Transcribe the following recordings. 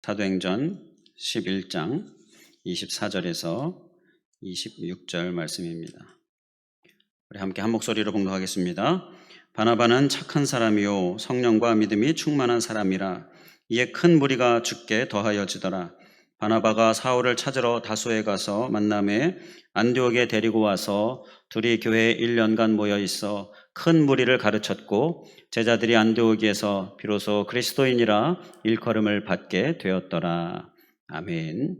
사도행전 11장 24절에서 26절 말씀입니다. 우리 함께 한 목소리로 봉독하겠습니다. 바나바는 착한 사람이요 성령과 믿음이 충만한 사람이라. 이에 큰 무리가 죽게 더하여지더라. 바나바가 사울을 찾으러 다소에 가서 만남에 안디옥에 데리고 와서 둘이 교회에 1년간 모여 있어 큰 무리를 가르쳤고 제자들이 안디옥에서 비로소 그리스도인이라 일컬음을 받게 되었더라. 아멘.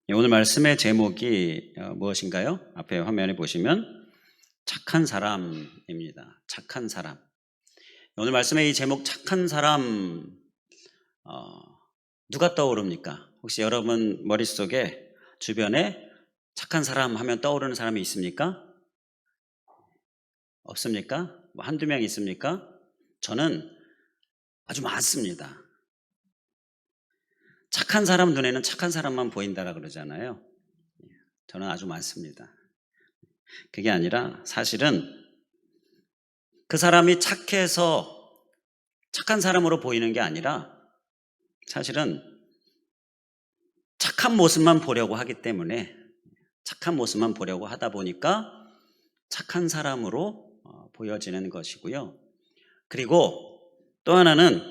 오늘 말씀의 제목이 무엇인가요? 앞에 화면에 보시면 착한 사람입니다. 착한 사람. 오늘 말씀의 이 제목 착한 사람 누가 떠오릅니까? 혹시 여러분 머릿속에 주변에 착한 사람 하면 떠오르는 사람이 있습니까? 없습니까? 뭐 한두 명 있습니까? 저는 아주 많습니다. 착한 사람 눈에는 착한 사람만 보인다라 그러잖아요. 저는 아주 많습니다. 그게 아니라 사실은 그 사람이 착해서 착한 사람으로 보이는 게 아니라 사실은 착한 모습만 보려고 하기 때문에 착한 모습만 보려고 하다 보니까 착한 사람으로 보여지는 것이고요. 그리고 또 하나는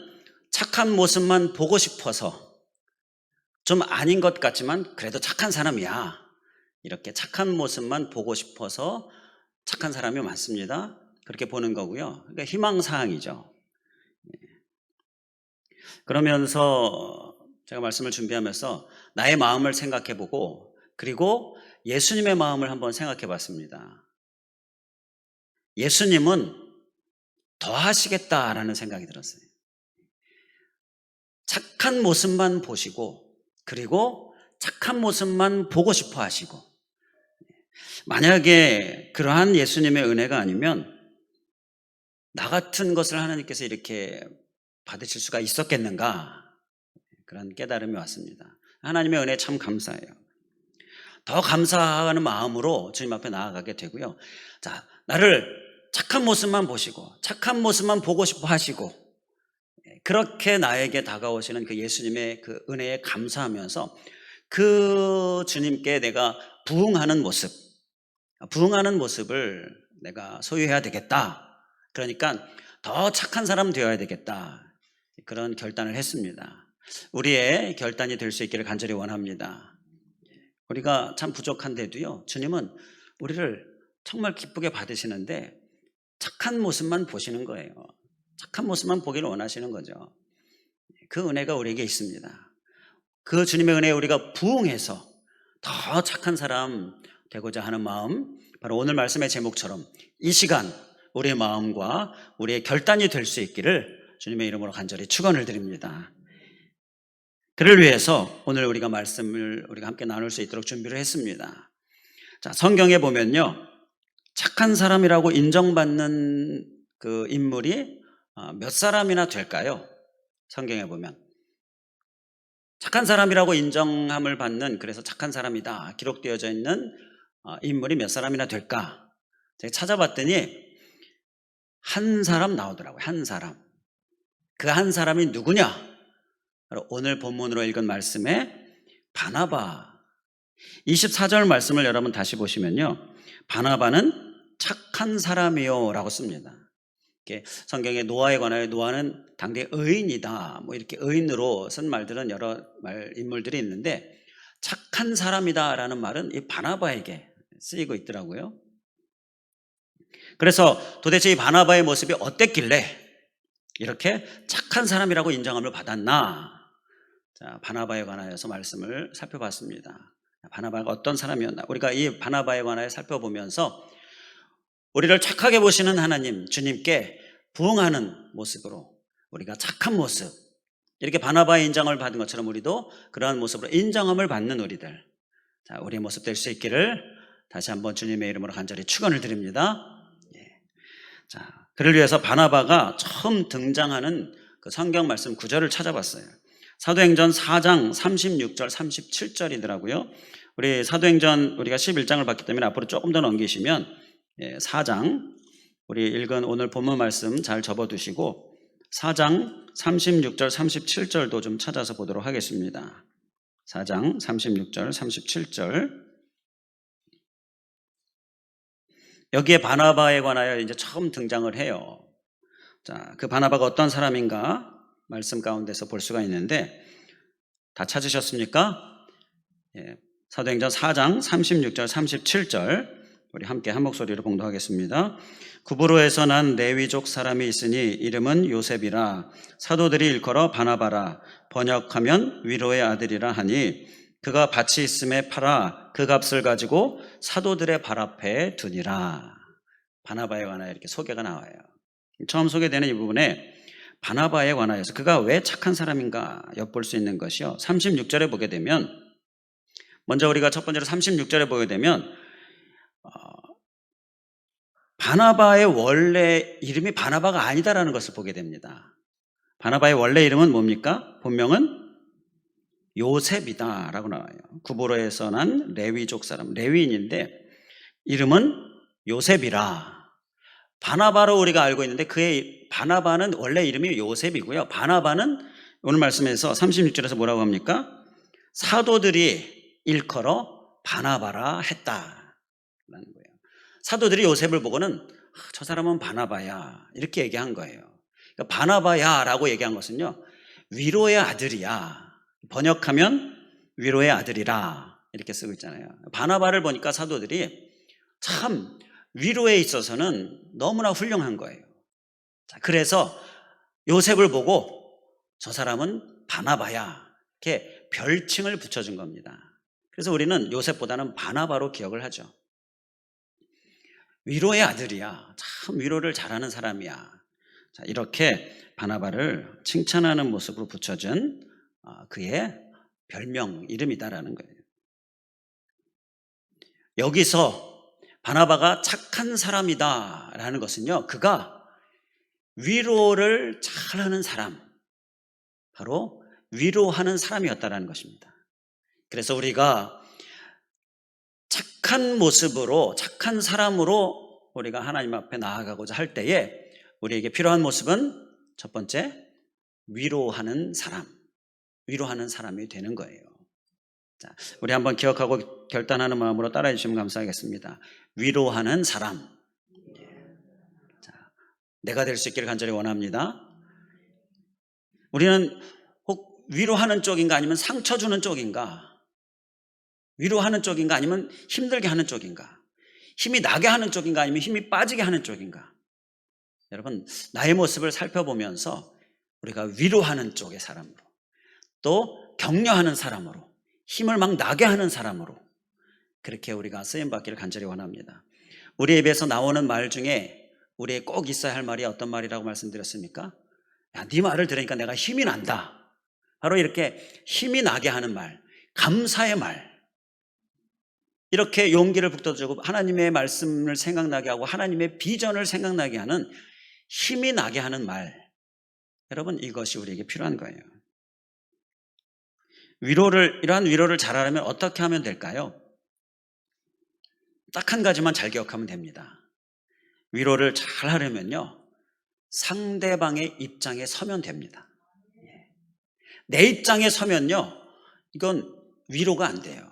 착한 모습만 보고 싶어서 좀 아닌 것 같지만 그래도 착한 사람이야. 이렇게 착한 모습만 보고 싶어서 착한 사람이 많습니다. 그렇게 보는 거고요. 그러니까 희망사항이죠. 그러면서 제가 말씀을 준비하면서 나의 마음을 생각해보고 그리고 예수님의 마음을 한번 생각해봤습니다. 예수님은 더 하시겠다라는 생각이 들었어요. 착한 모습만 보시고 그리고 착한 모습만 보고 싶어 하시고 만약에 그러한 예수님의 은혜가 아니면 나 같은 것을 하나님께서 이렇게 받으실 수가 있었겠는가 그런 깨달음이 왔습니다. 하나님의 은혜 참 감사해요. 더 감사하는 마음으로 주님 앞에 나아가게 되고요. 자, 나를 착한 모습만 보시고 착한 모습만 보고 싶어 하시고 그렇게 나에게 다가오시는 그 예수님의 그 은혜에 감사하면서 그 주님께 내가 부응하는 모습을 내가 소유해야 되겠다. 그러니까 더 착한 사람 되어야 되겠다. 그런 결단을 했습니다. 우리의 결단이 될 수 있기를 간절히 원합니다. 우리가 참 부족한데도요, 주님은 우리를 정말 기쁘게 받으시는데 착한 모습만 보시는 거예요. 착한 모습만 보기를 원하시는 거죠. 그 은혜가 우리에게 있습니다. 그 주님의 은혜에 우리가 부응해서 더 착한 사람 되고자 하는 마음, 바로 오늘 말씀의 제목처럼 이 시간 우리의 마음과 우리의 결단이 될 수 있기를 주님의 이름으로 간절히 축원을 드립니다. 그를 위해서 오늘 우리가 말씀을 우리가 함께 나눌 수 있도록 준비를 했습니다. 자, 성경에 보면요, 착한 사람이라고 인정받는 그 인물이 몇 사람이나 될까요? 성경에 보면 착한 사람이라고 인정함을 받는, 그래서 착한 사람이다 기록되어져 있는 인물이 몇 사람이나 될까? 제가 찾아봤더니 한 사람 나오더라고요. 한 사람. 그 한 사람이 누구냐? 바로 오늘 본문으로 읽은 말씀에 바나바. 24절 말씀을 여러분 다시 보시면요, 바나바는 착한 사람이요 라고 씁니다. 성경에 노아에 관하여 노아는 당대 의인이다, 뭐 이렇게 의인으로 쓴 말들은 여러 인물들이 있는데 착한 사람이다 라는 말은 이 바나바에게 쓰이고 있더라고요. 그래서 도대체 이 바나바의 모습이 어땠길래 이렇게 착한 사람이라고 인정함을 받았나? 자, 바나바에 관하여서 말씀을 살펴봤습니다. 바나바가 어떤 사람이었나? 우리가 이 바나바에 관하여 살펴보면서 우리를 착하게 보시는 하나님, 주님께 부응하는 모습으로 우리가 착한 모습, 이렇게 바나바의 인정을 받은 것처럼 우리도 그러한 모습으로 인정함을 받는 우리들, 자, 우리의 모습 될 수 있기를 다시 한번 주님의 이름으로 간절히 축원을 드립니다. 자, 그를 위해서 바나바가 처음 등장하는 그 성경 말씀 구절을 찾아봤어요. 사도행전 4장 36절 37절이더라고요. 우리 사도행전 우리가 11장을 봤기 때문에 앞으로 조금 더 넘기시면 4장 우리 읽은 오늘 본문 말씀 잘 접어두시고 4장 36절 37절도 좀 찾아서 보도록 하겠습니다. 4장 36절 37절. 여기에 바나바에 관하여 이제 처음 등장을 해요. 자, 그 바나바가 어떤 사람인가 말씀 가운데서 볼 수가 있는데, 다 찾으셨습니까? 예, 사도행전 4장 36절 37절 우리 함께 한 목소리로 봉독하겠습니다. 구브로에서 난 레위족 사람이 있으니 이름은 요셉이라. 사도들이 일컬어 바나바라. 번역하면 위로의 아들이라 하니 그가 밭이 있음에 팔아 그 값을 가지고 사도들의 발 앞에 두니라. 바나바에 관하여 이렇게 소개가 나와요. 처음 소개되는 이 부분에 바나바에 관하여서 그가 왜 착한 사람인가 엿볼 수 있는 것이요, 36절에 보게 되면, 먼저 우리가 첫 번째로 36절에 보게 되면 바나바의 원래 이름이 바나바가 아니다라는 것을 보게 됩니다. 바나바의 원래 이름은 뭡니까? 본명은 요셉이다 라고 나와요. 구브로에서 난 레위족 사람, 레위인인데 이름은 요셉이라. 바나바로 우리가 알고 있는데 그의 바나바는 원래 이름이 요셉이고요. 바나바는 오늘 말씀에서 36절에서 뭐라고 합니까? 사도들이 일컬어 바나바라 했다라는 거예요. 사도들이 요셉을 보고는 저 사람은 바나바야 이렇게 얘기한 거예요. 그러니까 바나바야 라고 얘기한 것은요, 위로의 아들이야. 번역하면 위로의 아들이라 이렇게 쓰고 있잖아요. 바나바를 보니까 사도들이 참 위로에 있어서는 너무나 훌륭한 거예요. 자, 그래서 요셉을 보고 저 사람은 바나바야 이렇게 별칭을 붙여준 겁니다. 그래서 우리는 요셉보다는 바나바로 기억을 하죠. 위로의 아들이야. 참 위로를 잘하는 사람이야. 자, 이렇게 바나바를 칭찬하는 모습으로 붙여준 그의 별명 이름이다라는 거예요. 여기서 바나바가 착한 사람이다라는 것은요, 그가 위로를 잘하는 사람, 바로 위로하는 사람이었다라는 것입니다. 그래서 우리가 착한 모습으로, 착한 사람으로 우리가 하나님 앞에 나아가고자 할 때에 우리에게 필요한 모습은 첫 번째, 위로하는 사람, 위로하는 사람이 되는 거예요. 자, 우리 한번 기억하고 결단하는 마음으로 따라해 주시면 감사하겠습니다. 위로하는 사람. 자, 내가 될 수 있기를 간절히 원합니다. 우리는 혹 위로하는 쪽인가 아니면 상처 주는 쪽인가, 위로하는 쪽인가 아니면 힘들게 하는 쪽인가, 힘이 나게 하는 쪽인가 아니면 힘이 빠지게 하는 쪽인가. 여러분, 나의 모습을 살펴보면서 우리가 위로하는 쪽의 사람으로, 또 격려하는 사람으로, 힘을 막 나게 하는 사람으로 그렇게 우리가 쓰임받기를 간절히 원합니다. 우리 입에서 나오는 말 중에 우리에 꼭 있어야 할 말이 어떤 말이라고 말씀드렸습니까? 야, 네 말을 들으니까 내가 힘이 난다. 바로 이렇게 힘이 나게 하는 말, 감사의 말, 이렇게 용기를 북돋아주고 하나님의 말씀을 생각나게 하고 하나님의 비전을 생각나게 하는 힘이 나게 하는 말, 여러분, 이것이 우리에게 필요한 거예요. 이러한 위로를 잘하려면 어떻게 하면 될까요? 딱 한 가지만 잘 기억하면 됩니다. 위로를 잘 하려면요, 상대방의 입장에 서면 됩니다. 내 입장에 서면요, 이건 위로가 안 돼요.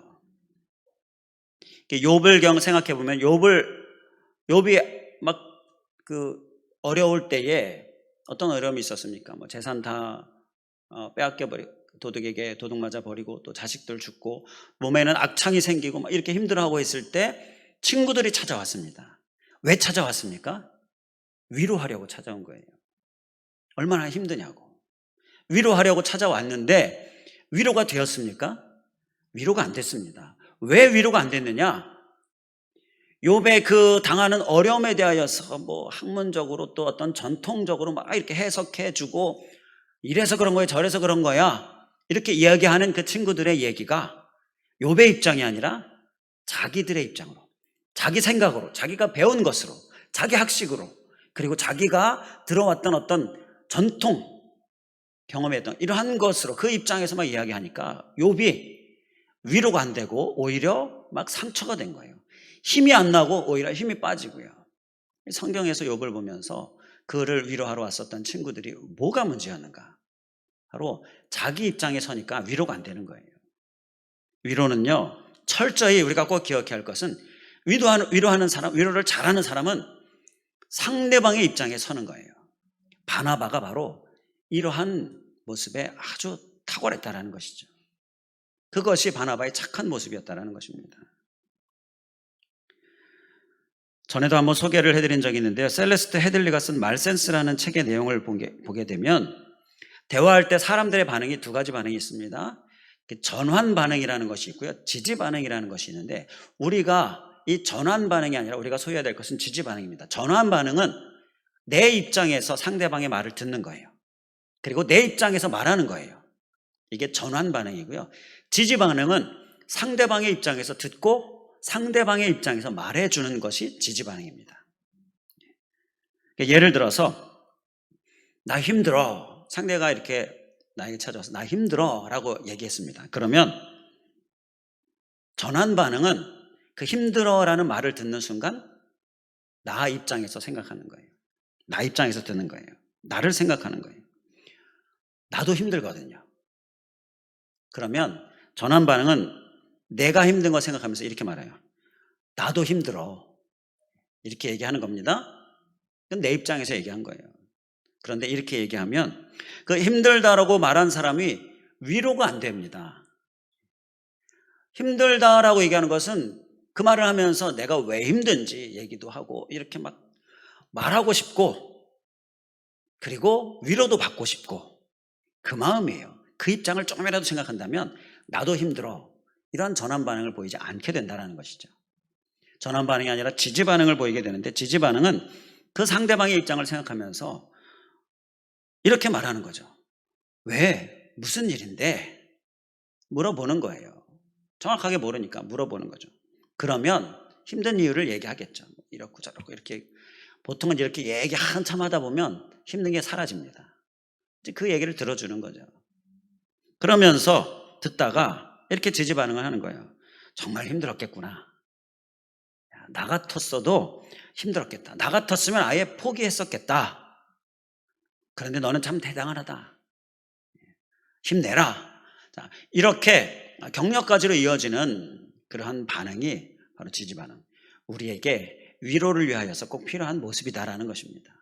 욥을 생각해 보면 욥이 막 어려울 때에 어떤 어려움이 있었습니까? 뭐 재산 다 빼앗겨 버리고, 도둑에게 도둑 맞아 버리고, 또 자식들 죽고, 몸에는 악창이 생기고 막 이렇게 힘들어하고 있을 때 친구들이 찾아왔습니다. 왜 찾아왔습니까? 위로하려고 찾아온 거예요. 얼마나 힘드냐고. 위로하려고 찾아왔는데 위로가 되었습니까? 위로가 안 됐습니다. 왜 위로가 안 됐느냐? 욥의 그 당하는 어려움에 대하여서 뭐 학문적으로 또 어떤 전통적으로 막 이렇게 해석해 주고, 이래서 그런 거야 저래서 그런 거야 이렇게 이야기하는 그 친구들의 얘기가 욥의 입장이 아니라 자기들의 입장으로, 자기 생각으로, 자기가 배운 것으로, 자기 학식으로, 그리고 자기가 들어왔던 어떤 전통 경험했던 이러한 것으로 그 입장에서 막 이야기하니까 욥이 위로가 안 되고 오히려 막 상처가 된 거예요. 힘이 안 나고 오히려 힘이 빠지고요. 성경에서 욥을 보면서 그를 위로하러 왔었던 친구들이 뭐가 문제였는가? 바로 자기 입장에 서니까 위로가 안 되는 거예요. 위로는요, 철저히 우리가 꼭 기억해야 할 것은 위로하는 사람, 위로를 잘하는 사람은 상대방의 입장에 서는 거예요. 바나바가 바로 이러한 모습에 아주 탁월했다라는 것이죠. 그것이 바나바의 착한 모습이었다라는 것입니다. 전에도 한번 소개를 해드린 적이 있는데요. 셀레스트 헤들리가 쓴 말센스라는 책의 내용을 보게 되면 대화할 때 사람들의 반응이 두 가지 반응이 있습니다. 전환 반응이라는 것이 있고요. 지지 반응이라는 것이 있는데 우리가 이 전환 반응이 아니라 우리가 소유해야 될 것은 지지 반응입니다. 전환 반응은 내 입장에서 상대방의 말을 듣는 거예요. 그리고 내 입장에서 말하는 거예요. 이게 전환 반응이고요. 지지 반응은 상대방의 입장에서 듣고 상대방의 입장에서 말해주는 것이 지지 반응입니다. 예를 들어서 나 힘들어. 상대가 이렇게 나에게 찾아와서 나 힘들어 라고 얘기했습니다. 그러면 전환 반응은 그 힘들어 라는 말을 듣는 순간 나 입장에서 생각하는 거예요. 나 입장에서 듣는 거예요. 나를 생각하는 거예요. 나도 힘들거든요. 그러면 전환 반응은 내가 힘든 거 생각하면서 이렇게 말해요. 나도 힘들어. 이렇게 얘기하는 겁니다. 그건 내 입장에서 얘기한 거예요. 그런데 이렇게 얘기하면 그 힘들다라고 말한 사람이 위로가 안 됩니다. 힘들다라고 얘기하는 것은 그 말을 하면서 내가 왜 힘든지 얘기도 하고 이렇게 막 말하고 싶고 그리고 위로도 받고 싶고 그 마음이에요. 그 입장을 조금이라도 생각한다면 나도 힘들어. 이런 전환 반응을 보이지 않게 된다는 것이죠. 전환 반응이 아니라 지지 반응을 보이게 되는데 지지 반응은 그 상대방의 입장을 생각하면서 이렇게 말하는 거죠. 왜? 무슨 일인데? 물어보는 거예요. 정확하게 모르니까 물어보는 거죠. 그러면 힘든 이유를 얘기하겠죠. 이렇고 저렇고 이렇게 보통은 이렇게 얘기 한참 하다 보면 힘든 게 사라집니다. 그 얘기를 들어주는 거죠. 그러면서 듣다가 이렇게 지지 반응을 하는 거예요. 정말 힘들었겠구나. 나 같았어도 힘들었겠다. 나 같았으면 아예 포기했었겠다. 그런데 너는 참 대단하다. 힘내라. 자, 이렇게 격려까지로 이어지는 그러한 반응이 바로 지지 반응. 우리에게 위로를 위하여서 꼭 필요한 모습이다라는 것입니다.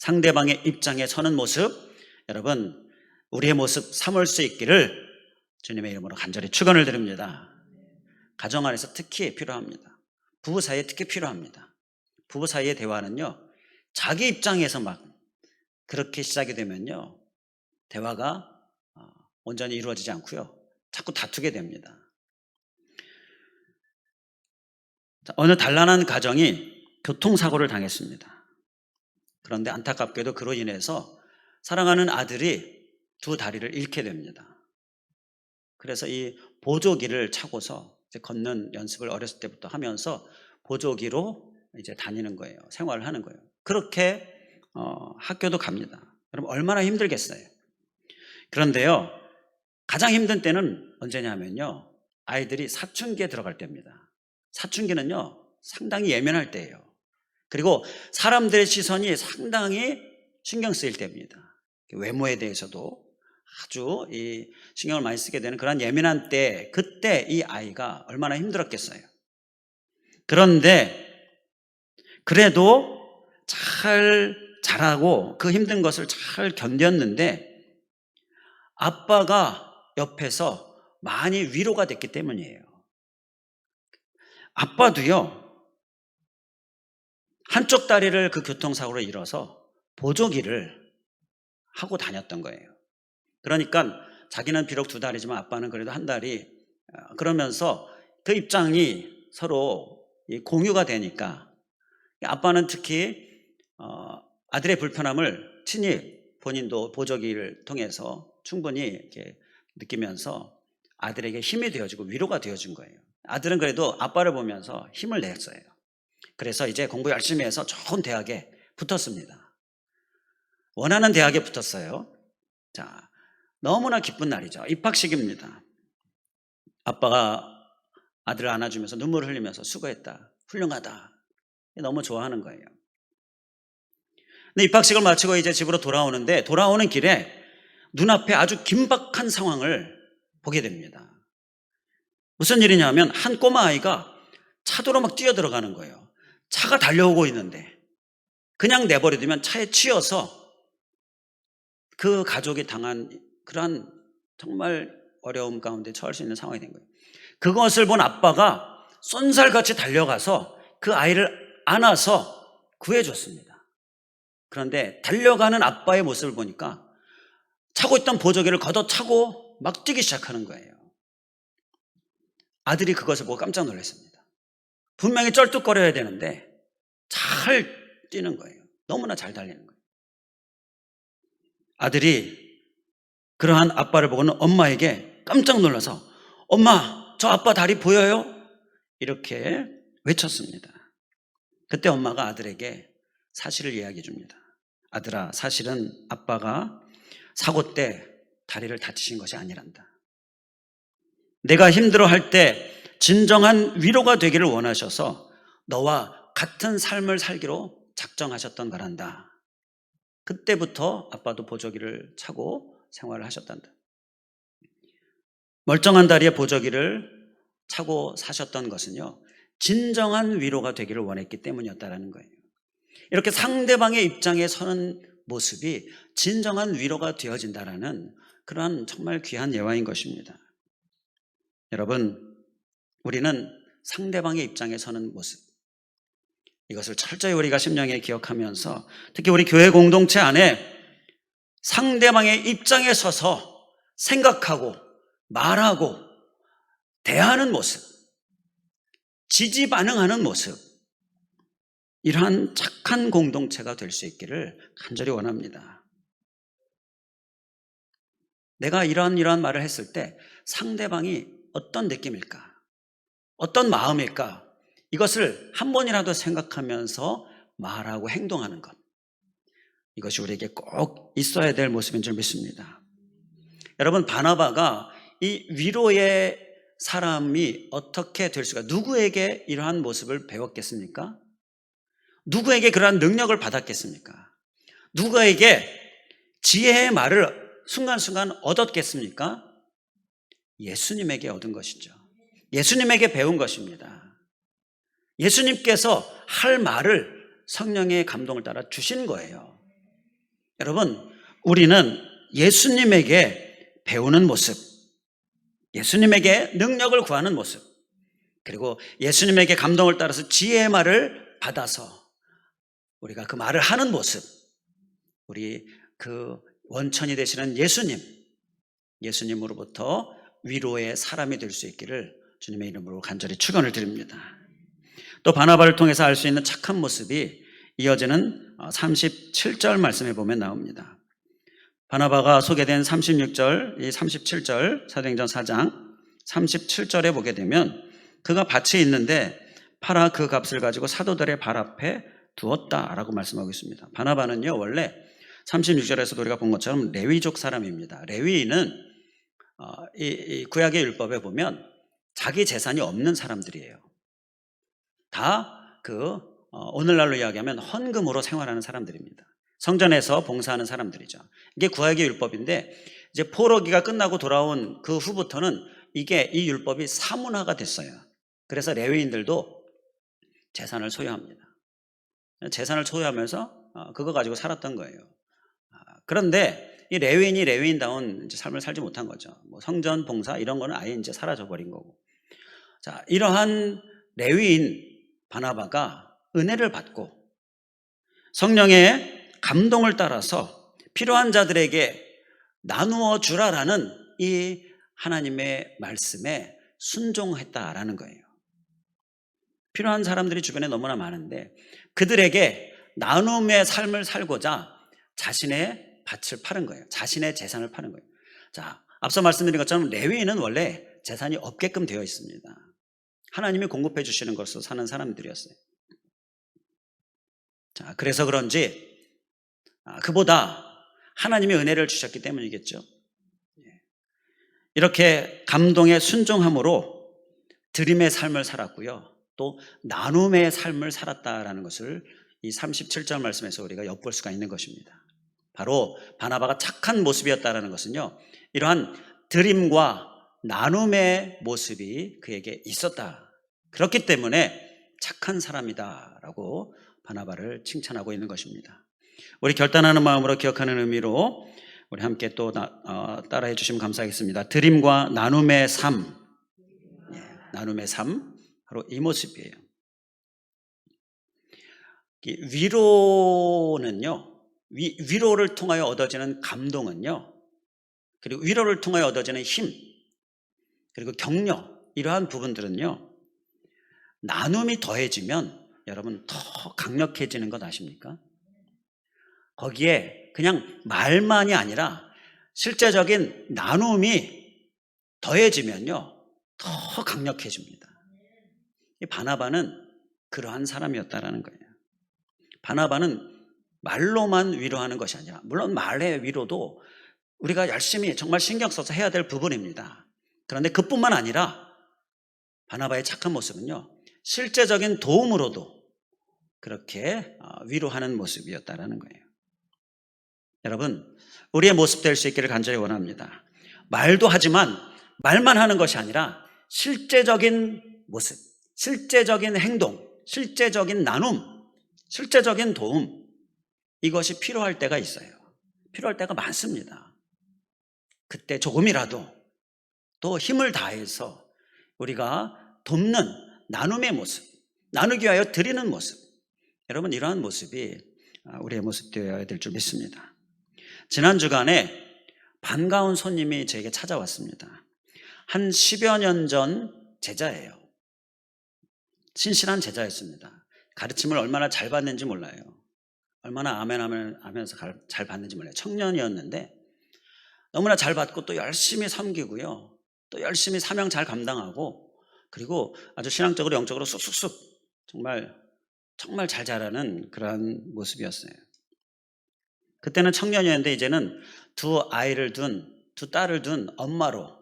상대방의 입장에 서는 모습, 여러분 우리의 모습 삼을 수 있기를 주님의 이름으로 간절히 축원을 드립니다. 가정 안에서 특히 필요합니다. 부부 사이에 특히 필요합니다. 부부 사이의 대화는요, 자기 입장에서 막 그렇게 시작이 되면요, 대화가 온전히 이루어지지 않고요, 자꾸 다투게 됩니다. 어느 단란한 가정이 교통사고를 당했습니다. 그런데 안타깝게도 그로 인해서 사랑하는 아들이 두 다리를 잃게 됩니다. 그래서 이 보조기를 차고서 이제 걷는 연습을 어렸을 때부터 하면서 보조기로 이제 다니는 거예요. 생활을 하는 거예요. 그렇게 학교도 갑니다. 여러분 얼마나 힘들겠어요. 그런데요, 가장 힘든 때는 언제냐면요, 아이들이 사춘기에 들어갈 때입니다. 사춘기는요 상당히 예민할 때예요. 그리고 사람들의 시선이 상당히 신경 쓰일 때입니다. 외모에 대해서도 아주 이 신경을 많이 쓰게 되는 그런 예민한 때, 그때 이 아이가 얼마나 힘들었겠어요. 그런데 그래도 잘 자라고 그 힘든 것을 잘 견뎠는데 아빠가 옆에서 많이 위로가 됐기 때문이에요. 아빠도요, 한쪽 다리를 그 교통사고로 잃어서 보조기를 하고 다녔던 거예요. 그러니까 자기는 비록 두 다리지만 아빠는 그래도 한 다리, 그러면서 그 입장이 서로 공유가 되니까 아빠는 특히 아들의 불편함을 친히 본인도 보조기를 통해서 충분히 이렇게 느끼면서 아들에게 힘이 되어주고 위로가 되어준 거예요. 아들은 그래도 아빠를 보면서 힘을 냈어요. 그래서 이제 공부 열심히 해서 좋은 대학에 붙었습니다. 원하는 대학에 붙었어요. 자, 너무나 기쁜 날이죠. 입학식입니다. 아빠가 아들을 안아주면서 눈물을 흘리면서 수고했다, 훌륭하다, 너무 좋아하는 거예요. 근데 입학식을 마치고 이제 집으로 돌아오는데 돌아오는 길에 눈앞에 아주 긴박한 상황을 보게 됩니다. 무슨 일이냐면 한 꼬마 아이가 차도로 막 뛰어들어가는 거예요. 차가 달려오고 있는데 그냥 내버려두면 차에 치여서 그 가족이 당한 그러한 정말 어려움 가운데 처할 수 있는 상황이 된 거예요. 그것을 본 아빠가 쏜살같이 달려가서 그 아이를 안아서 구해줬습니다. 그런데 달려가는 아빠의 모습을 보니까 차고 있던 보조기를 걷어차고 막 뛰기 시작하는 거예요. 아들이 그것을 보고 깜짝 놀랐습니다. 분명히 쩔뚝거려야 되는데 잘 뛰는 거예요. 너무나 잘 달리는 거예요. 아들이 그러한 아빠를 보고는 엄마에게 깜짝 놀라서 엄마, 저 아빠 다리 보여요? 이렇게 외쳤습니다. 그때 엄마가 아들에게 사실을 이야기해 줍니다. 아들아, 사실은 아빠가 사고 때 다리를 다치신 것이 아니란다. 내가 힘들어할 때 진정한 위로가 되기를 원하셔서 너와 같은 삶을 살기로 작정하셨던 거란다. 그때부터 아빠도 보조기를 차고 생활을 하셨단다. 멀쩡한 다리에 보조기를 차고 사셨던 것은요, 진정한 위로가 되기를 원했기 때문이었다는 거예요. 이렇게 상대방의 입장에 서는 모습이 진정한 위로가 되어진다는 그러한 정말 귀한 예화인 것입니다. 여러분, 우리는 상대방의 입장에 서는 모습, 이것을 철저히 우리가 심령에 기억하면서 특히 우리 교회 공동체 안에 상대방의 입장에 서서 생각하고 말하고 대하는 모습, 지지 반응하는 모습, 이러한 착한 공동체가 될 수 있기를 간절히 원합니다. 내가 이러한 말을 했을 때 상대방이 어떤 느낌일까? 어떤 마음일까? 이것을 한 번이라도 생각하면서 말하고 행동하는 것, 이것이 우리에게 꼭 있어야 될 모습인 줄 믿습니다. 여러분, 바나바가 이 위로의 사람이 어떻게 될 수가, 누구에게 이러한 모습을 배웠겠습니까? 누구에게 그러한 능력을 받았겠습니까? 누구에게 지혜의 말을 순간순간 얻었겠습니까? 예수님에게 얻은 것이죠. 예수님에게 배운 것입니다. 예수님께서 할 말을 성령의 감동을 따라 주신 거예요. 여러분, 우리는 예수님에게 배우는 모습, 예수님에게 능력을 구하는 모습, 그리고 예수님에게 감동을 따라서 지혜의 말을 받아서 우리가 그 말을 하는 모습, 우리 그 원천이 되시는 예수님으로부터 위로의 사람이 될 수 있기를 주님의 이름으로 간절히 축원을 드립니다. 또 바나바를 통해서 알 수 있는 착한 모습이 이어지는 37절 말씀에 보면 나옵니다. 바나바가 소개된 36절, 이 37절 사도행전 4장 37절에 보게 되면 그가 밭이 있는데 팔아 그 값을 가지고 사도들의 발 앞에 두었다라고 말씀하고 있습니다. 바나바는요, 원래 36절에서도 우리가 본 것처럼 레위족 사람입니다. 레위인은 이 구약의 율법에 보면 자기 재산이 없는 사람들이에요. 다 오늘날로 이야기하면 헌금으로 생활하는 사람들입니다. 성전에서 봉사하는 사람들이죠. 이게 구약의 율법인데 이제 포로기가 끝나고 돌아온 그 후부터는 이 율법이 사문화가 됐어요. 그래서 레위인들도 재산을 소유합니다. 재산을 소유하면서 그거 가지고 살았던 거예요. 그런데 이 레위인이 레위인다운 삶을 살지 못한 거죠. 뭐 성전 봉사 이런 거는 아예 이제 사라져 버린 거고. 자, 이러한 레위인 바나바가 은혜를 받고 성령의 감동을 따라서 필요한 자들에게 나누어 주라라는 이 하나님의 말씀에 순종했다라는 거예요. 필요한 사람들이 주변에 너무나 많은데 그들에게 나눔의 삶을 살고자 자신의 밭을 파는 거예요. 자신의 재산을 파는 거예요. 자, 앞서 말씀드린 것처럼 레위인은 원래 재산이 없게끔 되어 있습니다. 하나님이 공급해 주시는 것으로 사는 사람들이었어요. 자, 그래서 그런지 그보다 하나님의 은혜를 주셨기 때문이겠죠. 이렇게 감동에 순종함으로 드림의 삶을 살았고요. 또 나눔의 삶을 살았다라는 것을 이 37절 말씀에서 우리가 엿볼 수가 있는 것입니다. 바로 바나바가 착한 모습이었다는 것은요, 이러한 드림과 나눔의 모습이 그에게 있었다. 그렇기 때문에 착한 사람이다라고 바나바를 칭찬하고 있는 것입니다. 우리 결단하는 마음으로 기억하는 의미로 우리 함께 또 따라해 주시면 감사하겠습니다. 드림과 나눔의 삶, 나눔의 삶, 바로 이 모습이에요. 위로는요, 위로를 통하여 얻어지는 감동은요, 그리고 위로를 통하여 얻어지는 힘, 그리고 격려, 이러한 부분들은요, 나눔이 더해지면 여러분 더 강력해지는 것 아십니까? 거기에 그냥 말만이 아니라 실제적인 나눔이 더해지면요, 더 강력해집니다. 이 바나바는 그러한 사람이었다라는 거예요. 바나바는 말로만 위로하는 것이 아니라, 물론 말의 위로도 우리가 열심히 정말 신경 써서 해야 될 부분입니다. 그런데 그뿐만 아니라 바나바의 착한 모습은요, 실제적인 도움으로도 그렇게 위로하는 모습이었다라는 거예요. 여러분, 우리의 모습 될 수 있기를 간절히 원합니다. 말도 하지만 말만 하는 것이 아니라 실제적인 모습, 실제적인 행동, 실제적인 나눔, 실제적인 도움, 이것이 필요할 때가 있어요. 필요할 때가 많습니다. 그때 조금이라도 또 힘을 다해서 우리가 돕는 나눔의 모습, 나누기 위하여 드리는 모습, 여러분 이러한 모습이 우리의 모습 되어야 될 줄 믿습니다. 지난 주간에 반가운 손님이 저에게 찾아왔습니다. 한 10여 년 전 제자예요. 신실한 제자였습니다. 가르침을 얼마나 잘 받는지 몰라요. 얼마나 아멘 하면서 잘 받는지 몰라요. 청년이었는데 너무나 잘 받고 또 열심히 섬기고요, 또 열심히 사명 잘 감당하고, 그리고 아주 신앙적으로 영적으로 쑥쑥쑥 정말 잘 자라는 그러한 모습이었어요. 그때는 청년이었는데 이제는 두 딸을 둔 엄마로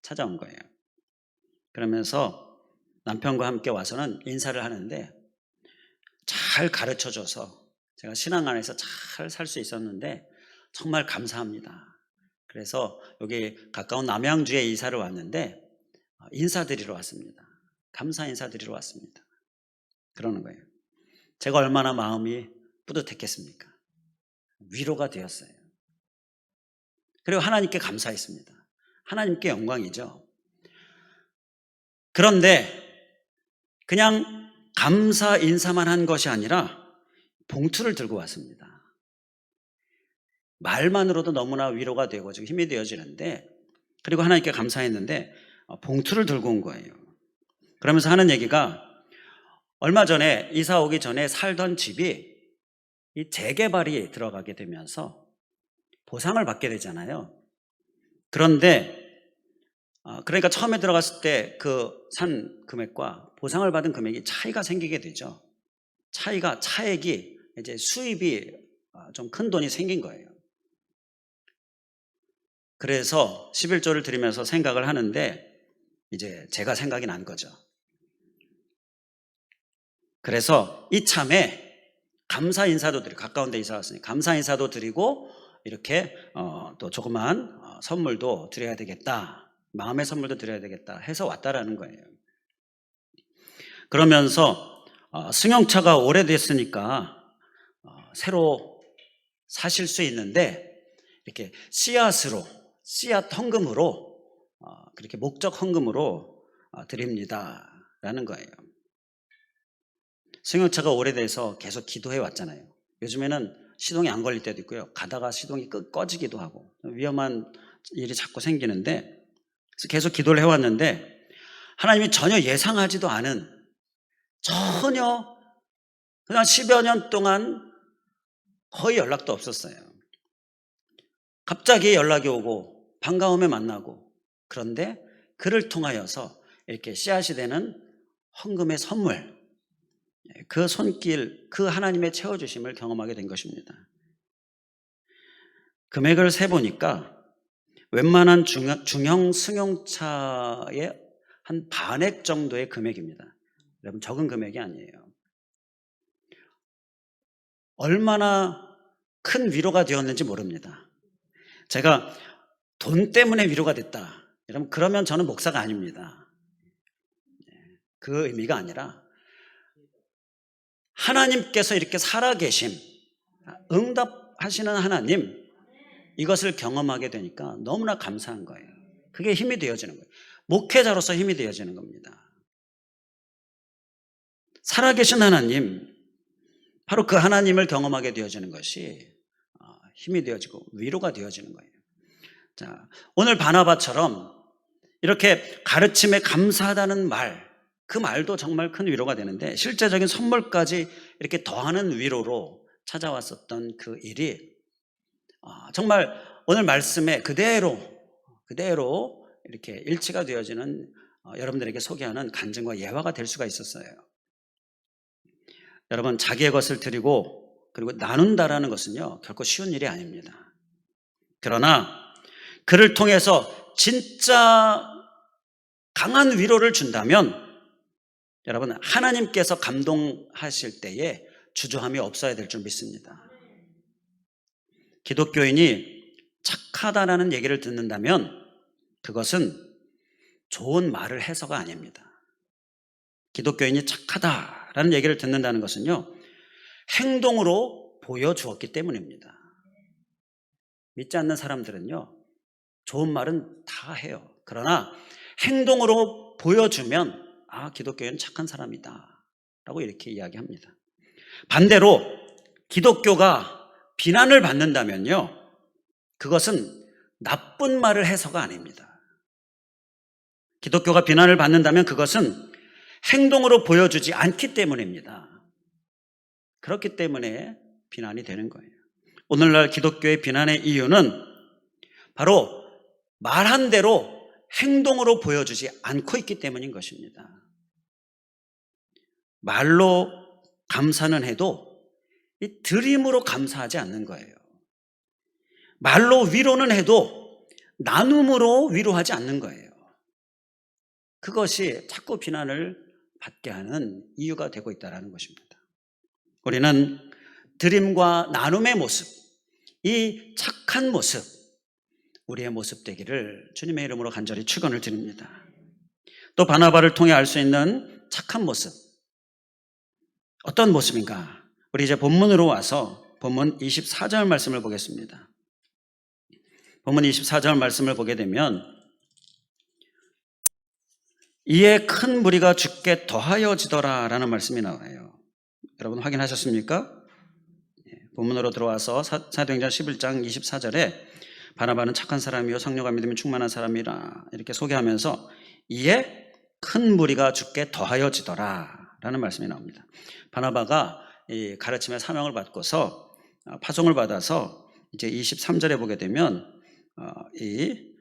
찾아온 거예요. 그러면서 남편과 함께 와서는 인사를 하는데 잘 가르쳐줘서 제가 신앙 안에서 잘 살 수 있었는데 정말 감사합니다. 그래서 여기 가까운 남양주에 이사를 왔는데 인사드리러 왔습니다. 감사 인사드리러 왔습니다. 그러는 거예요. 제가 얼마나 마음이 뿌듯했겠습니까? 위로가 되었어요. 그리고 하나님께 감사했습니다. 하나님께 영광이죠. 그런데 그냥 감사 인사만 한 것이 아니라 봉투를 들고 왔습니다. 말만으로도 너무나 위로가 되고 지금 힘이 되어지는데, 그리고 하나님께 감사했는데 봉투를 들고 온 거예요. 그러면서 하는 얘기가, 얼마 전에 이사 오기 전에 살던 집이 이 재개발이 들어가게 되면서 보상을 받게 되잖아요. 그런데 그러니까 처음에 들어갔을 때 그 산 금액과 보상을 받은 금액이 차이가 생기게 되죠. 차액이 이제 수입이 좀 큰 돈이 생긴 거예요. 그래서 11조를 드리면서 생각을 하는데 이제 제가 생각이 난 거죠. 그래서 이참에 감사 인사도 드리고, 가까운 데 이사 왔으니 감사 인사도 드리고 이렇게 또 조그만 선물도 드려야 되겠다, 마음의 선물도 드려야 되겠다 해서 왔다라는 거예요. 그러면서 승용차가 오래됐으니까 새로 사실 수 있는데 이렇게 씨앗 헌금으로 그렇게 목적 헌금으로 드립니다 라는 거예요. 승용차가 오래돼서 계속 기도해 왔잖아요. 요즘에는 시동이 안 걸릴 때도 있고요, 가다가 시동이 꺼지기도 하고 위험한 일이 자꾸 생기는데, 그래서 계속 기도를 해왔는데 하나님이 전혀 예상하지도 않은, 전혀 그냥 10여 년 동안 거의 연락도 없었어요. 갑자기 연락이 오고 반가움에 만나고, 그런데 그를 통하여서 이렇게 씨앗이 되는 헌금의 선물, 그 손길, 그 하나님의 채워주심을 경험하게 된 것입니다. 금액을 세보니까 웬만한 중형 승용차의 한 반액 정도의 금액입니다. 여러분 적은 금액이 아니에요. 얼마나 큰 위로가 되었는지 모릅니다. 제가 돈 때문에 위로가 됐다, 그러면 저는 목사가 아닙니다. 그 의미가 아니라 하나님께서 이렇게 살아계심, 응답하시는 하나님, 이것을 경험하게 되니까 너무나 감사한 거예요. 그게 힘이 되어지는 거예요. 목회자로서 힘이 되어지는 겁니다. 살아계신 하나님, 바로 그 하나님을 경험하게 되어지는 것이 힘이 되어지고 위로가 되어지는 거예요. 자, 오늘 바나바처럼 이렇게 가르침에 감사하다는 말, 그 말도 정말 큰 위로가 되는데, 실제적인 선물까지 이렇게 더하는 위로로 찾아왔었던 그 일이 정말 오늘 말씀에 그대로 이렇게 일치가 되어지는, 여러분들에게 소개하는 간증과 예화가 될 수가 있었어요. 여러분, 자기의 것을 드리고 그리고 나눈다라는 것은요, 결코 쉬운 일이 아닙니다. 그러나 그를 통해서 진짜 강한 위로를 준다면, 여러분, 하나님께서 감동하실 때에 주저함이 없어야 될 줄 믿습니다. 기독교인이 착하다라는 얘기를 듣는다면 그것은 좋은 말을 해서가 아닙니다. 기독교인이 착하다라는 얘기를 듣는다는 것은요, 행동으로 보여주었기 때문입니다. 믿지 않는 사람들은요, 좋은 말은 다 해요. 그러나 행동으로 보여주면 기독교인은 착한 사람이다 라고 이렇게 이야기합니다. 반대로 기독교가 비난을 받는다면요, 그것은 나쁜 말을 해서가 아닙니다. 기독교가 비난을 받는다면 그것은 행동으로 보여주지 않기 때문입니다. 그렇기 때문에 비난이 되는 거예요. 오늘날 기독교의 비난의 이유는 바로 말한 대로 행동으로 보여주지 않고 있기 때문인 것입니다. 말로 감사는 해도 이 드림으로 감사하지 않는 거예요. 말로 위로는 해도 나눔으로 위로하지 않는 거예요. 그것이 자꾸 비난을 받게 하는 이유가 되고 있다는 것입니다. 우리는 드림과 나눔의 모습, 이 착한 모습, 우리의 모습 되기를 주님의 이름으로 간절히 축원을 드립니다. 또 바나바를 통해 알 수 있는 착한 모습, 어떤 모습인가? 우리 이제 본문으로 와서 본문 24절 말씀을 보겠습니다. 본문 24절 말씀을 보게 되면, 이에 큰 무리가 주께 더하여지더라 라는 말씀이 나와요. 여러분 확인하셨습니까? 본문으로 들어와서 사도행전 11장 24절에 바나바는 착한 사람이요 성령과 믿음이 충만한 사람이라 이렇게 소개하면서, 이에 큰 무리가 주께 더하여지더라 라는 말씀이 나옵니다. 바나바가 이 가르침의 사명을 받고서 파송을 받아서 이제 23절에 보게 되면 이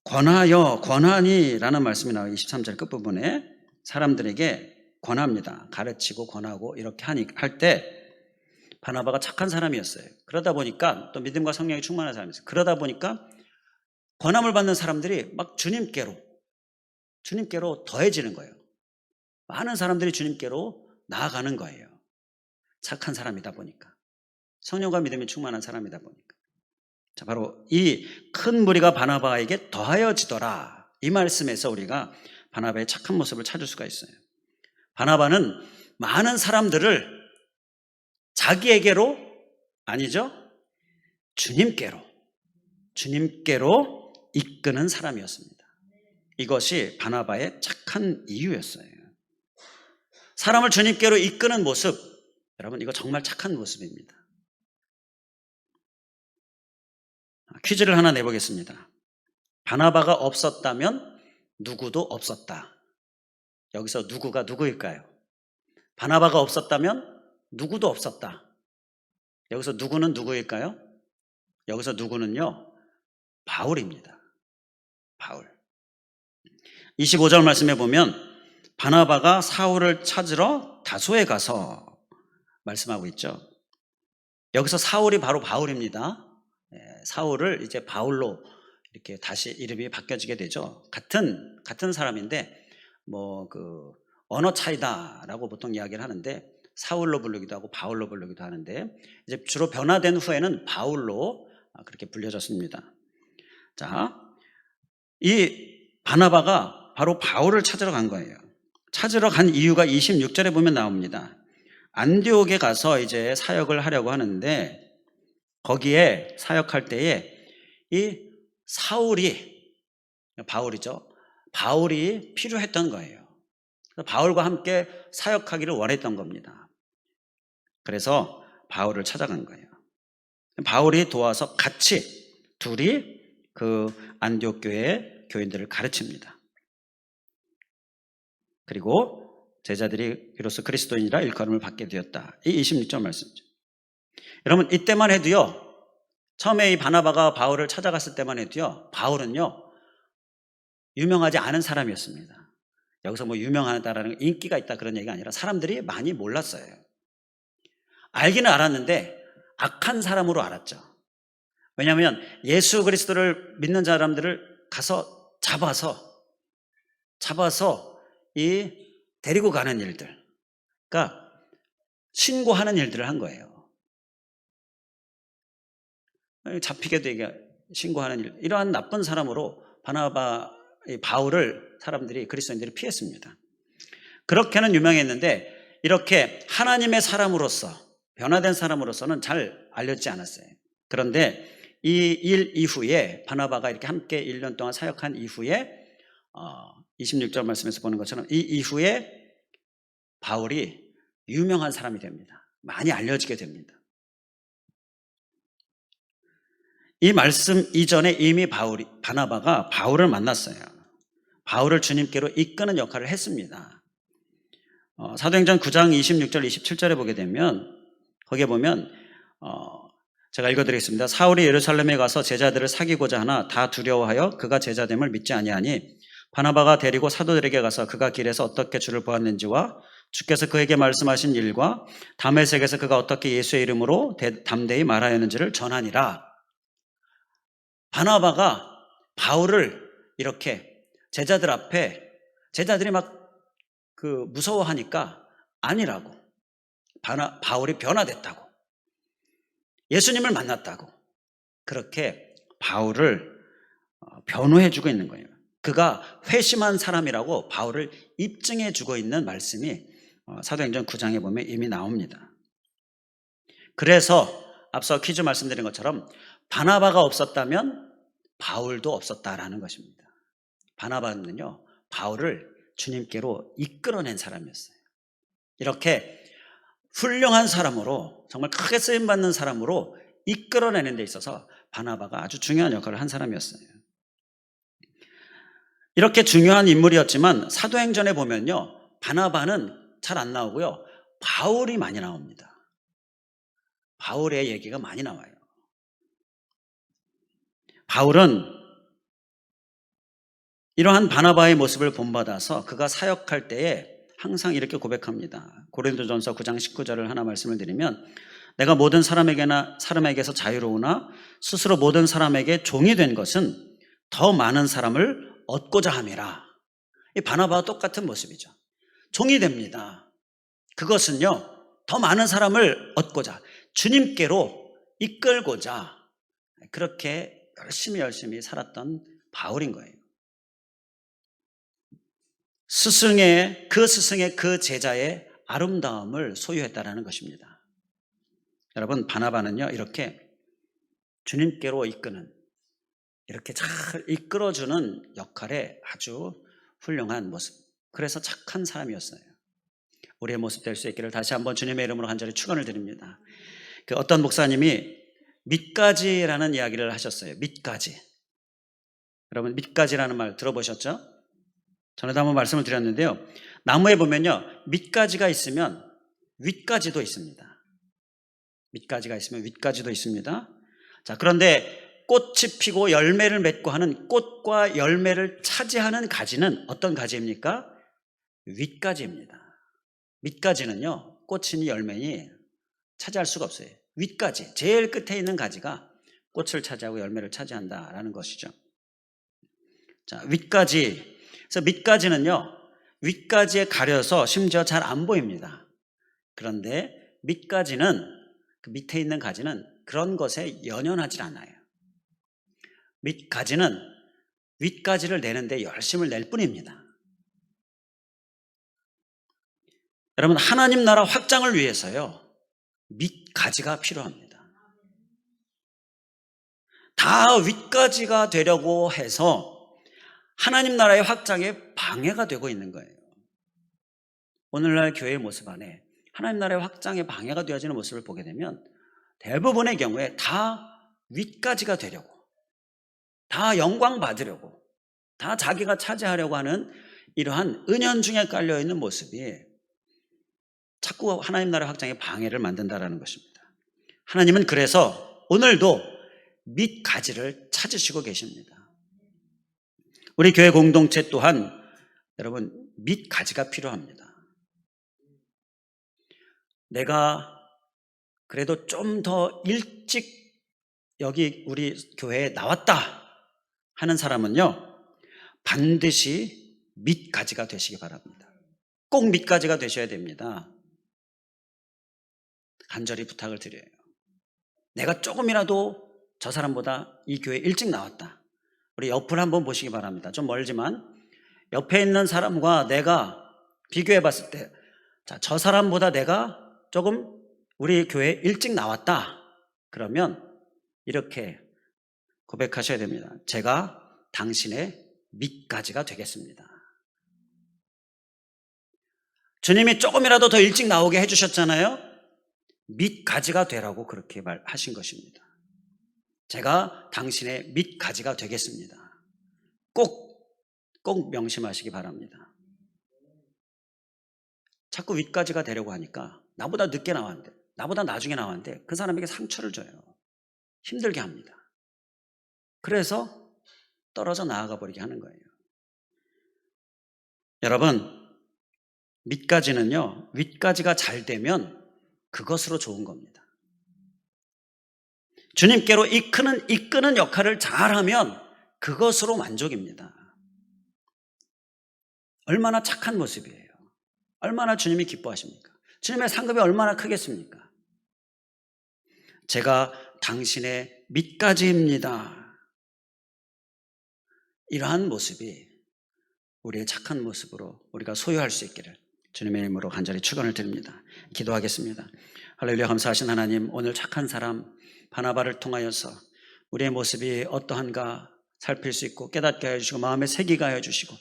권하니라는 말씀이 나와요. 23절 끝부분에 사람들에게 권합니다. 가르치고 권하고 이렇게 할 때 바나바가 착한 사람이었어요. 그러다 보니까 또 믿음과 성령이 충만한 사람이었어요. 그러다 보니까 권함을 받는 사람들이 막 주님께로 더해지는 거예요. 많은 사람들이 주님께로 나아가는 거예요. 착한 사람이다 보니까, 성령과 믿음이 충만한 사람이다 보니까. 자, 바로 이 큰 무리가 바나바에게 더하여지더라, 이 말씀에서 우리가 바나바의 착한 모습을 찾을 수가 있어요. 바나바는 많은 사람들을 자기에게로, 아니죠, 주님께로 이끄는 사람이었습니다. 이것이 바나바의 착한 이유였어요. 사람을 주님께로 이끄는 모습, 여러분, 이거 정말 착한 모습입니다. 퀴즈를 하나 내보겠습니다. 바나바가 없었다면 누구도 없었다. 여기서 누구가 누구일까요? 바나바가 없었다면 누구도 없었다. 여기서 누구는 누구일까요? 여기서 누구는요, 바울입니다. 바울. 25절 말씀에 보면 바나바가 사울을 찾으러 다소에 가서 말씀하고 있죠. 여기서 사울이 바로 바울입니다. 사울을 이제 바울로 이렇게 다시 이름이 바뀌어지게 되죠. 같은 사람인데 뭐 그 언어 차이다라고 보통 이야기를 하는데, 사울로 부르기도 하고 바울로 부르기도 하는데 이제 주로 변화된 후에는 바울로 그렇게 불려졌습니다. 자, 이 바나바가 바로 바울을 찾으러 간 거예요. 찾으러 간 이유가 26절에 보면 나옵니다. 안디옥에 가서 이제 사역을 하려고 하는데 거기에 사역할 때에 이 바울이죠. 바울이 필요했던 거예요. 바울과 함께 사역하기를 원했던 겁니다. 그래서 바울을 찾아간 거예요. 바울이 도와서 같이 둘이 그 안디옥 교회 교인들을 가르칩니다. 그리고 제자들이 비로소 그리스도인이라 일컬음을 받게 되었다. 이 26절 말씀이죠. 여러분 이때만 해도요. 처음에 이 바나바가 바울을 찾아갔을 때만 해도요. 바울은요. 유명하지 않은 사람이었습니다. 여기서 뭐 유명하다라는 인기가 있다 그런 얘기가 아니라 사람들이 많이 몰랐어요. 알기는 알았는데 악한 사람으로 알았죠. 왜냐하면 예수 그리스도를 믿는 사람들을 가서 잡아서 이 데리고 가는 일들, 그러니까 신고하는 일들을 한 거예요. 잡히게 되게 신고하는 일, 이러한 나쁜 사람으로 바울을 사람들이 그리스도인들이 피했습니다. 그렇게는 유명했는데 이렇게 하나님의 사람으로서 변화된 사람으로서는 잘 알려지지 않았어요. 그런데 이 일 이후에 바나바가 이렇게 함께 1년 동안 사역한 이후에 26절 말씀에서 보는 것처럼 이 이후에 바울이 유명한 사람이 됩니다. 많이 알려지게 됩니다. 이 말씀 이전에 이미 바나바가 바울을 만났어요. 바울을 주님께로 이끄는 역할을 했습니다. 사도행전 9장 26절 27절에 보게 되면 거기에 보면 제가 읽어드리겠습니다. 사울이 예루살렘에 가서 제자들을 사귀고자 하나 다 두려워하여 그가 제자됨을 믿지 아니하니 바나바가 데리고 사도들에게 가서 그가 길에서 어떻게 주를 보았는지와 주께서 그에게 말씀하신 일과 다메섹에서 그가 어떻게 예수의 이름으로 담대히 말하였는지를 전하니라. 바나바가 바울을 이렇게 제자들 앞에 제자들이 막 무서워하니까 아니라고, 바울이 변화됐다고, 예수님을 만났다고 그렇게 바울을 변호해주고 있는 거예요. 그가 회심한 사람이라고 바울을 입증해주고 있는 말씀이 사도행전 9장에 보면 이미 나옵니다. 그래서 앞서 퀴즈 말씀드린 것처럼 바나바가 없었다면 바울도 없었다라는 것입니다. 바나바는요, 바울을 주님께로 이끌어낸 사람이었어요. 이렇게 훌륭한 사람으로, 정말 크게 쓰임받는 사람으로 이끌어내는 데 있어서 바나바가 아주 중요한 역할을 한 사람이었어요. 이렇게 중요한 인물이었지만 사도행전에 보면요, 바나바는 잘 안 나오고요, 바울이 많이 나옵니다. 바울의 얘기가 많이 나와요. 바울은 이러한 바나바의 모습을 본받아서 그가 사역할 때에 항상 이렇게 고백합니다. 고린도전서 9장 19절을 하나 말씀을 드리면 내가 모든 사람에게서 자유로우나 스스로 모든 사람에게 종이 된 것은 더 많은 사람을 얻고자 함이라. 이 바나바와 똑같은 모습이죠. 종이 됩니다. 그것은요, 더 많은 사람을 얻고자, 주님께로 이끌고자 그렇게 열심히 살았던 바울인 거예요. 그 스승의 그 제자의 아름다움을 소유했다라는 것입니다. 여러분, 바나바는요, 이렇게 주님께로 이끄는, 이렇게 잘 이끌어주는 역할에 아주 훌륭한 모습, 그래서 착한 사람이었어요. 우리의 모습 될 수 있기를 다시 한번 주님의 이름으로 간절히 축원을 드립니다. 어떤 목사님이 밑가지라는 이야기를 하셨어요. 밑가지. 여러분, 밑가지라는 말 들어보셨죠? 전에도 한번 말씀을 드렸는데요, 나무에 보면요, 밑가지가 있으면 윗가지도 있습니다. 밑가지가 있으면 윗가지도 있습니다. 자, 그런데 꽃이 피고 열매를 맺고 하는, 꽃과 열매를 차지하는 가지는 어떤 가지입니까? 윗가지입니다. 밑가지는요, 꽃이니 열매니 차지할 수가 없어요. 윗가지, 제일 끝에 있는 가지가 꽃을 차지하고 열매를 차지한다라는 것이죠. 자, 윗가지. 그래서 밑가지는요, 윗가지에 가려서 심지어 잘 안 보입니다. 그런데 밑가지는, 그 밑에 있는 가지는 그런 것에 연연하지 않아요. 밑가지는 윗가지를 내는데 열심을 낼 뿐입니다. 여러분, 하나님 나라 확장을 위해서요, 밑가지가 필요합니다. 다 윗가지가 되려고 해서 하나님 나라의 확장에 방해가 되고 있는 거예요. 오늘날 교회의 모습 안에 하나님 나라의 확장에 방해가 되어지는 모습을 보게 되면 대부분의 경우에 다 윗가지가 되려고, 다 영광 받으려고, 다 자기가 차지하려고 하는 이러한 은연중에 깔려있는 모습이 자꾸 하나님 나라의 확장에 방해를 만든다는 것입니다. 하나님은 그래서 오늘도 밑가지를 찾으시고 계십니다. 우리 교회 공동체 또한 여러분 밑가지가 필요합니다. 내가 그래도 좀 더 일찍 여기 우리 교회에 나왔다 하는 사람은요, 반드시 밑가지가 되시기 바랍니다. 꼭 밑가지가 되셔야 됩니다. 간절히 부탁을 드려요. 내가 조금이라도 저 사람보다 이 교회에 일찍 나왔다. 우리 옆을 한번 보시기 바랍니다. 좀 멀지만 옆에 있는 사람과 내가 비교해 봤을 때, 자, 저 사람보다 내가 조금 우리 교회에 일찍 나왔다. 그러면 이렇게 고백하셔야 됩니다. 제가 당신의 밑가지가 되겠습니다. 주님이 조금이라도 더 일찍 나오게 해주셨잖아요. 밑가지가 되라고 그렇게 말하신 것입니다. 제가 당신의 밑가지가 되겠습니다. 꼭 명심하시기 바랍니다. 자꾸 윗가지가 되려고 하니까 나보다 늦게 나왔는데, 나보다 나중에 나왔는데 그 사람에게 상처를 줘요. 힘들게 합니다. 그래서 떨어져 나아가 버리게 하는 거예요. 여러분, 밑가지는요, 윗가지가 잘 되면 그것으로 좋은 겁니다. 주님께로 이끄는 역할을 잘하면 그것으로 만족입니다. 얼마나 착한 모습이에요. 얼마나 주님이 기뻐하십니까? 주님의 상급이 얼마나 크겠습니까? 제가 당신의 밑가지입니다. 이러한 모습이 우리의 착한 모습으로 우리가 소유할 수 있기를 주님의 이름으로 간절히 축원을 드립니다. 기도하겠습니다. 할렐루야. 감사하신 하나님, 오늘 착한 사람 바나바를 통하여서 우리의 모습이 어떠한가 살필 수 있고 깨닫게 해주시고 마음에 새기게 해주시고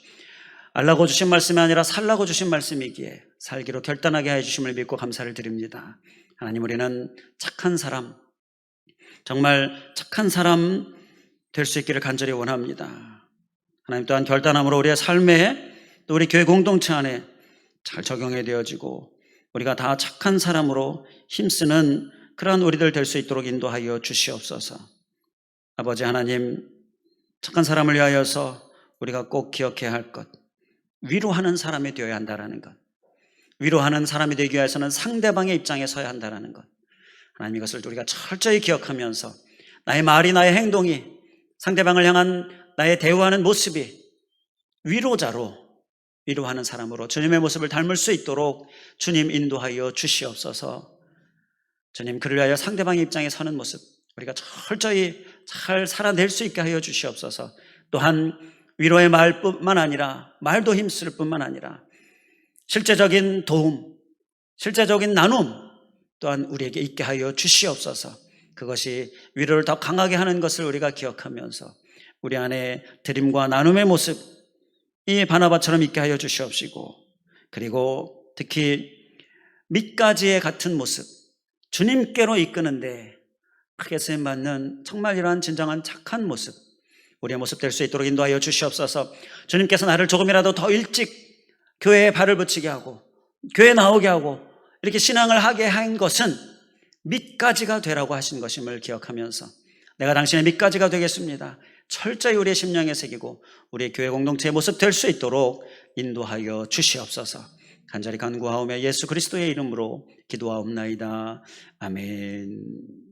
알라고 주신 말씀이 아니라 살라고 주신 말씀이기에 살기로 결단하게 해주심을 믿고 감사를 드립니다. 하나님, 우리는 착한 사람, 정말 착한 사람 될 수 있기를 간절히 원합니다. 하나님, 또한 결단함으로 우리의 삶에 또 우리 교회 공동체 안에 잘 적용해 되어지고 우리가 다 착한 사람으로 힘쓰는 그러한 우리들 될 수 있도록 인도하여 주시옵소서. 아버지 하나님, 착한 사람을 위하여서 우리가 꼭 기억해야 할 것, 위로하는 사람이 되어야 한다는 것, 위로하는 사람이 되기 위해서는 상대방의 입장에 서야 한다는 것, 하나님 이것을 우리가 철저히 기억하면서 나의 말이, 나의 행동이, 상대방을 향한 나의 대우하는 모습이 위로자로, 위로하는 사람으로 주님의 모습을 닮을 수 있도록 주님 인도하여 주시옵소서. 주님, 그를 위하여 상대방의 입장에 서는 모습 우리가 철저히 잘 살아낼 수 있게 하여 주시옵소서. 또한 위로의 말뿐만 아니라, 말도 힘쓸 뿐만 아니라 실제적인 도움, 실제적인 나눔 또한 우리에게 있게 하여 주시옵소서. 그것이 위로를 더 강하게 하는 것을 우리가 기억하면서 우리 안에 드림과 나눔의 모습, 이 바나바처럼 있게 하여 주시옵시고, 그리고 특히 밑가지의 같은 모습, 주님께로 이끄는데 크게 쓰임받는 정말 이러한 진정한 착한 모습, 우리의 모습 될 수 있도록 인도하여 주시옵소서. 주님께서 나를 조금이라도 더 일찍 교회에 발을 붙이게 하고 교회에 나오게 하고 이렇게 신앙을 하게 한 것은 밑가지가 되라고 하신 것임을 기억하면서 내가 당신의 밑가지가 되겠습니다. 철저히 우리의 심령에 새기고 우리의 교회 공동체의 모습 될 수 있도록 인도하여 주시옵소서. 간절히 간구하오며 예수 그리스도의 이름으로 기도하옵나이다. 아멘.